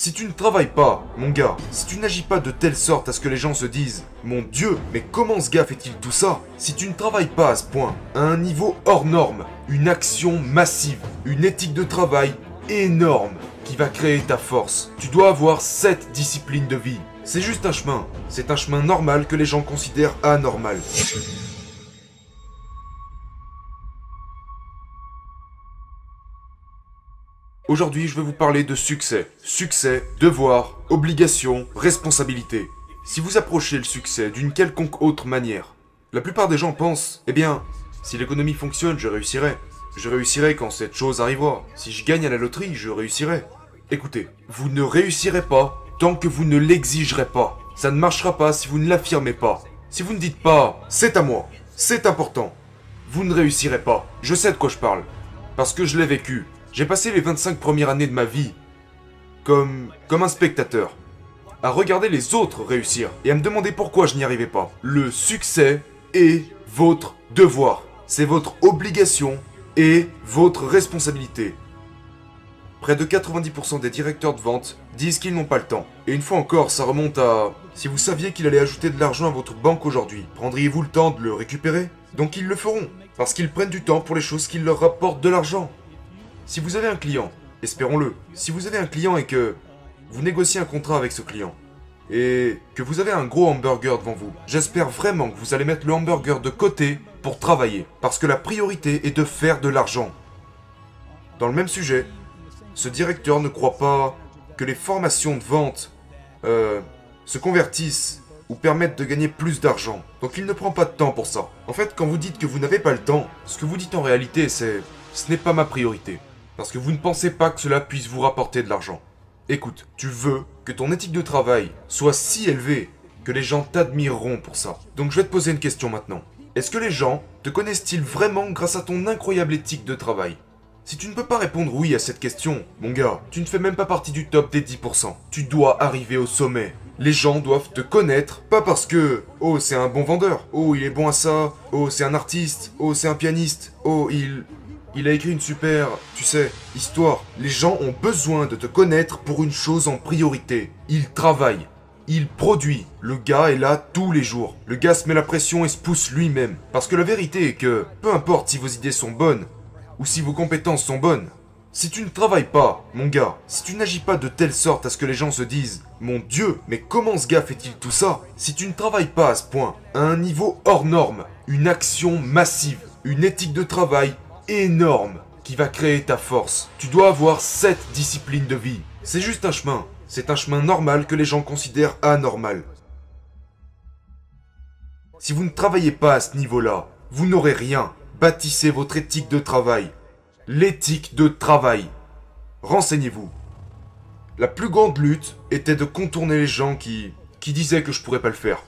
Si tu ne travailles pas, mon gars, si tu n'agis pas de telle sorte à ce que les gens se disent « Mon Dieu, mais comment ce gars fait-il tout ça ?» Si tu ne travailles pas à ce point, à un niveau hors norme, une action massive, une éthique de travail énorme qui va créer ta force, tu dois avoir cette discipline de vie. C'est juste un chemin. C'est un chemin normal que les gens considèrent anormal. Aujourd'hui, je vais vous parler de succès. Succès, devoir, obligation, responsabilité. Si vous approchez le succès d'une quelconque autre manière, la plupart des gens pensent, eh bien, si l'économie fonctionne, je réussirai. Je réussirai quand cette chose arrivera. Si je gagne à la loterie, je réussirai. Écoutez, vous ne réussirez pas tant que vous ne l'exigerez pas. Ça ne marchera pas si vous ne l'affirmez pas. Si vous ne dites pas « c'est à moi, c'est important », vous ne réussirez pas. Je sais de quoi je parle. Parce que je l'ai vécu. J'ai passé les 25 premières années de ma vie comme un spectateur, à regarder les autres réussir et à me demander pourquoi je n'y arrivais pas. Le succès est votre devoir. C'est votre obligation et votre responsabilité. Près de 90% des directeurs de vente disent qu'ils n'ont pas le temps. Et une fois encore, ça remonte à... Si vous saviez qu'il allait ajouter de l'argent à votre banque aujourd'hui, prendriez-vous le temps de le récupérer? Donc ils le feront, parce qu'ils prennent du temps pour les choses qui leur rapportent de l'argent. Si vous avez un client, espérons-le, si vous avez un client et que vous négociez un contrat avec ce client, et que vous avez un gros hamburger devant vous, j'espère vraiment que vous allez mettre le hamburger de côté pour travailler, parce que la priorité est de faire de l'argent. Dans le même sujet, ce directeur ne croit pas que les formations de vente se convertissent ou permettent de gagner plus d'argent. Donc il ne prend pas de temps pour ça. En fait, quand vous dites que vous n'avez pas le temps, ce que vous dites en réalité c'est « ce n'est pas ma priorité ». Parce que vous ne pensez pas que cela puisse vous rapporter de l'argent. Écoute, tu veux que ton éthique de travail soit si élevée que les gens t'admireront pour ça. Donc je vais te poser une question maintenant. Est-ce que les gens te connaissent-ils vraiment grâce à ton incroyable éthique de travail? Si tu ne peux pas répondre oui à cette question, mon gars, tu ne fais même pas partie du top des 10%. Tu dois arriver au sommet. Les gens doivent te connaître, pas parce que « Oh, c'est un bon vendeur. Oh, il est bon à ça. Oh, c'est un artiste. Oh, c'est un pianiste. Oh, il a écrit une super, tu sais, histoire. » Les gens ont besoin de te connaître pour une chose en priorité. Il travaille. Il produit. Le gars est là tous les jours. Le gars se met la pression et se pousse lui-même. Parce que la vérité est que, peu importe si vos idées sont bonnes, ou si vos compétences sont bonnes, si tu ne travailles pas, mon gars, si tu n'agis pas de telle sorte à ce que les gens se disent « Mon Dieu, mais comment ce gars fait-il tout ça ?» Si tu ne travailles pas à ce point, à un niveau hors norme, une action massive, une éthique de travail énorme qui va créer ta force. Tu dois avoir cette discipline de vie. C'est juste un chemin. C'est un chemin normal que les gens considèrent anormal. Si vous ne travaillez pas à ce niveau-là, vous n'aurez rien. Bâtissez votre éthique de travail. L'éthique de travail. Renseignez-vous. La plus grande lutte était de contourner les gens qui disaient que je pourrais pas le faire.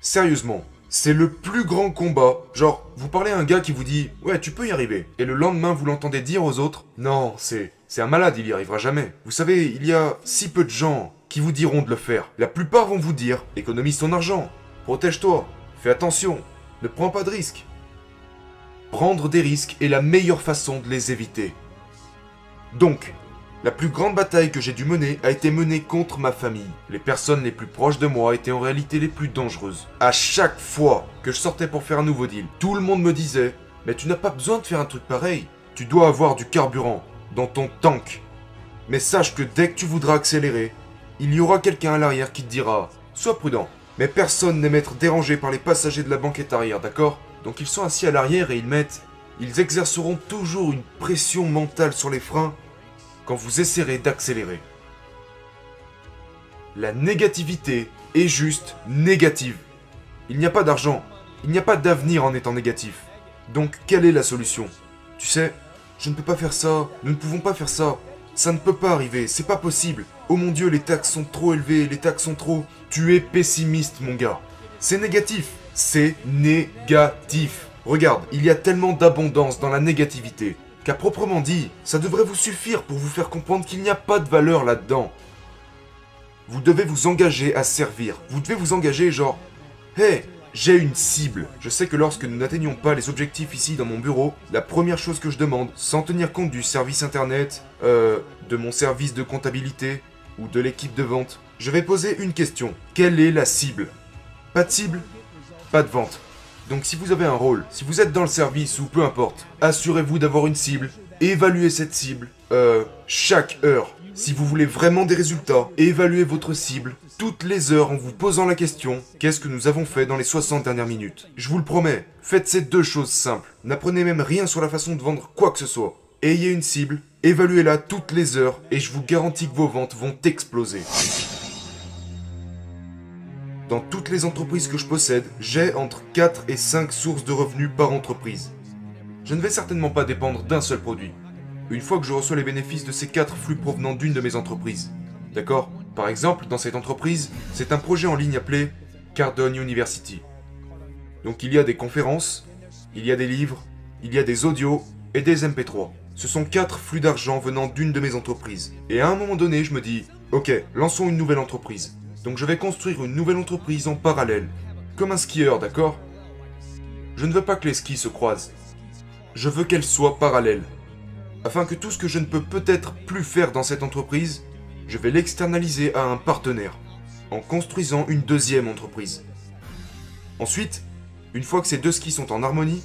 Sérieusement. C'est le plus grand combat. Genre, vous parlez à un gars qui vous dit « Ouais, tu peux y arriver ». Et le lendemain, vous l'entendez dire aux autres « Non, c'est un malade, il y arrivera jamais ». Vous savez, il y a si peu de gens qui vous diront de le faire. La plupart vont vous dire « Économise ton argent, protège-toi, fais attention, ne prends pas de risques ». Prendre des risques est la meilleure façon de les éviter. Donc, la plus grande bataille que j'ai dû mener a été menée contre ma famille. Les personnes les plus proches de moi étaient en réalité les plus dangereuses. À chaque fois que je sortais pour faire un nouveau deal, tout le monde me disait « Mais tu n'as pas besoin de faire un truc pareil. Tu dois avoir du carburant dans ton tank. Mais sache que dès que tu voudras accélérer, il y aura quelqu'un à l'arrière qui te dira « Sois prudent. » Mais personne n'aime être dérangé par les passagers de la banquette arrière, d'accord? Donc ils sont assis à l'arrière et ils exerceront toujours une pression mentale sur les freins quand vous essaierez d'accélérer. La négativité est juste négative. Il n'y a pas d'argent, il n'y a pas d'avenir en étant négatif. Donc quelle est la solution? Tu sais, je ne peux pas faire ça, nous ne pouvons pas faire ça, ça ne peut pas arriver, c'est pas possible. Oh mon Dieu, les taxes sont trop élevées, les taxes sont trop... Tu es pessimiste mon gars. C'est négatif, c'est négatif. Regarde, il y a tellement d'abondance dans la négativité qu'à proprement dit, ça devrait vous suffire pour vous faire comprendre qu'il n'y a pas de valeur là-dedans. Vous devez vous engager à servir. Vous devez vous engager genre, hey, j'ai une cible. Je sais que lorsque nous n'atteignons pas les objectifs ici dans mon bureau, la première chose que je demande, sans tenir compte du service internet, de mon service de comptabilité, ou de l'équipe de vente, je vais poser une question. Quelle est la cible? Pas de cible? Pas de vente. Donc si vous avez un rôle, si vous êtes dans le service ou peu importe, assurez-vous d'avoir une cible, évaluez cette cible, chaque heure. Si vous voulez vraiment des résultats, évaluez votre cible toutes les heures en vous posant la question « Qu'est-ce que nous avons fait dans les 60 dernières minutes ?» Je vous le promets, faites ces deux choses simples. N'apprenez même rien sur la façon de vendre quoi que ce soit. Ayez une cible, évaluez-la toutes les heures et je vous garantis que vos ventes vont exploser. Dans toutes les entreprises que je possède, j'ai entre 4 et 5 sources de revenus par entreprise. Je ne vais certainement pas dépendre d'un seul produit. Une fois que je reçois les bénéfices de ces 4 flux provenant d'une de mes entreprises. D'accord? Par exemple, dans cette entreprise, c'est un projet en ligne appelé Cardone University. Donc il y a des conférences, il y a des livres, il y a des audios et des MP3. Ce sont 4 flux d'argent venant d'une de mes entreprises. Et à un moment donné, je me dis, ok, lançons une nouvelle entreprise. Donc je vais construire une nouvelle entreprise en parallèle. Comme un skieur, d'accord? Je ne veux pas que les skis se croisent. Je veux qu'elles soient parallèles. Afin que tout ce que je ne peux peut-être plus faire dans cette entreprise, je vais l'externaliser à un partenaire, en construisant une deuxième entreprise. Ensuite, une fois que ces deux skis sont en harmonie,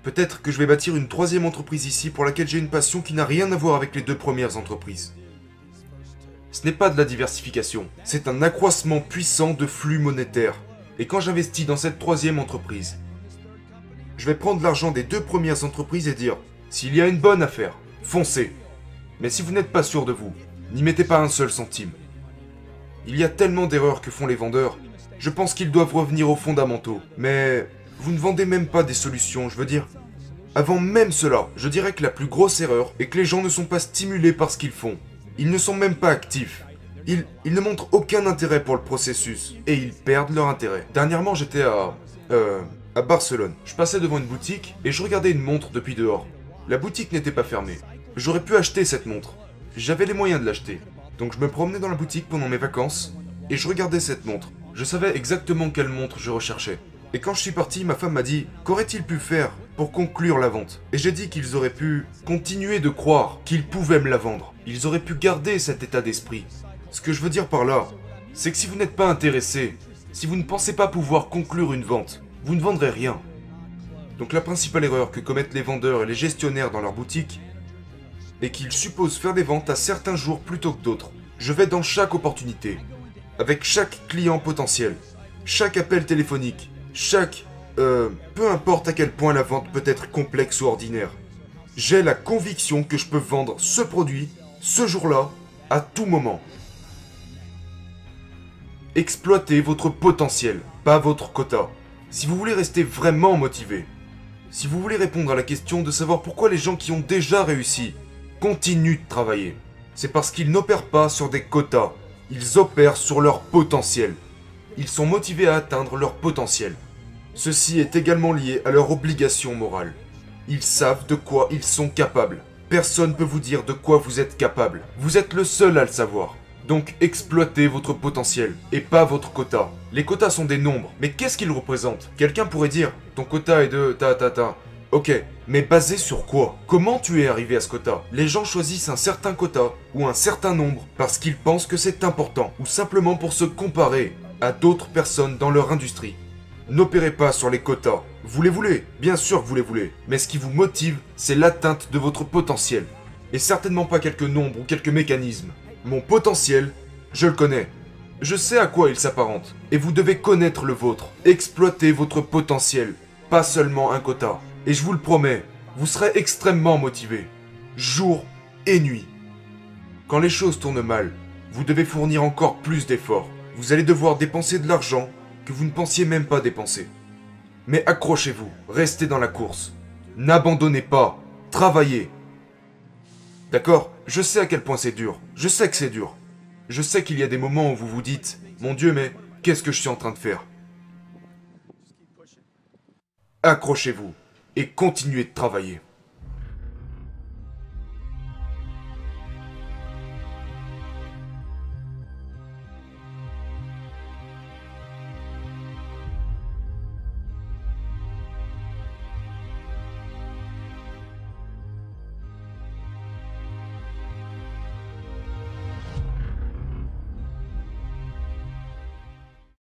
peut-être que je vais bâtir une troisième entreprise ici pour laquelle j'ai une passion qui n'a rien à voir avec les deux premières entreprises. Ce n'est pas de la diversification, c'est un accroissement puissant de flux monétaires. Et quand j'investis dans cette troisième entreprise, je vais prendre l'argent des deux premières entreprises et dire « S'il y a une bonne affaire, foncez. Mais si vous n'êtes pas sûr de vous, n'y mettez pas un seul centime. » Il y a tellement d'erreurs que font les vendeurs, je pense qu'ils doivent revenir aux fondamentaux. Mais vous ne vendez même pas des solutions, je veux dire. Avant même cela, je dirais que la plus grosse erreur est que les gens ne sont pas stimulés par ce qu'ils font. Ils ne sont même pas actifs. Ils ne montrent aucun intérêt pour le processus. Et ils perdent leur intérêt. Dernièrement, j'étais à Barcelone. Je passais devant une boutique et je regardais une montre depuis dehors. La boutique n'était pas fermée. J'aurais pu acheter cette montre. J'avais les moyens de l'acheter. Donc je me promenais dans la boutique pendant mes vacances et je regardais cette montre. Je savais exactement quelle montre je recherchais. Et quand je suis parti, ma femme m'a dit « Qu'aurait-il pu faire pour conclure la vente ?» Et j'ai dit qu'ils auraient pu continuer de croire qu'ils pouvaient me la vendre. Ils auraient pu garder cet état d'esprit. Ce que je veux dire par là, c'est que si vous n'êtes pas intéressé, si vous ne pensez pas pouvoir conclure une vente, vous ne vendrez rien. Donc la principale erreur que commettent les vendeurs et les gestionnaires dans leur boutique est qu'ils supposent faire des ventes à certains jours plutôt que d'autres. Je vais dans chaque opportunité, avec chaque client potentiel, chaque appel téléphonique, peu importe à quel point la vente peut être complexe ou ordinaire. J'ai la conviction que je peux vendre ce produit, ce jour-là, à tout moment. Exploitez votre potentiel, pas votre quota. Si vous voulez rester vraiment motivé, si vous voulez répondre à la question de savoir pourquoi les gens qui ont déjà réussi continuent de travailler, c'est parce qu'ils n'opèrent pas sur des quotas, ils opèrent sur leur potentiel. Ils sont motivés à atteindre leur potentiel. Ceci est également lié à leur obligation morale. Ils savent de quoi ils sont capables. Personne ne peut vous dire de quoi vous êtes capable. Vous êtes le seul à le savoir. Donc exploitez votre potentiel, et pas votre quota. Les quotas sont des nombres, mais qu'est-ce qu'ils représentent? Quelqu'un pourrait dire, ton quota est de ta. Ok, mais basé sur quoi? Comment tu es arrivé à ce quota? Les gens choisissent un certain quota, ou un certain nombre, parce qu'ils pensent que c'est important, ou simplement pour se comparer à d'autres personnes dans leur industrie. N'opérez pas sur les quotas. Vous les voulez, bien sûr que vous les voulez, mais ce qui vous motive, c'est l'atteinte de votre potentiel. Et certainement pas quelques nombres ou quelques mécanismes. Mon potentiel, je le connais. Je sais à quoi il s'apparente. Et vous devez connaître le vôtre. Exploitez votre potentiel, pas seulement un quota. Et je vous le promets, vous serez extrêmement motivé. Jour et nuit. Quand les choses tournent mal, vous devez fournir encore plus d'efforts. Vous allez devoir dépenser de l'argent que vous ne pensiez même pas dépenser. Mais accrochez-vous, restez dans la course. N'abandonnez pas, travaillez. D'accord? Je sais à quel point c'est dur. Je sais que c'est dur. Je sais qu'il y a des moments où vous vous dites « Mon Dieu, mais qu'est-ce que je suis en train de faire ?» Accrochez-vous et continuez de travailler.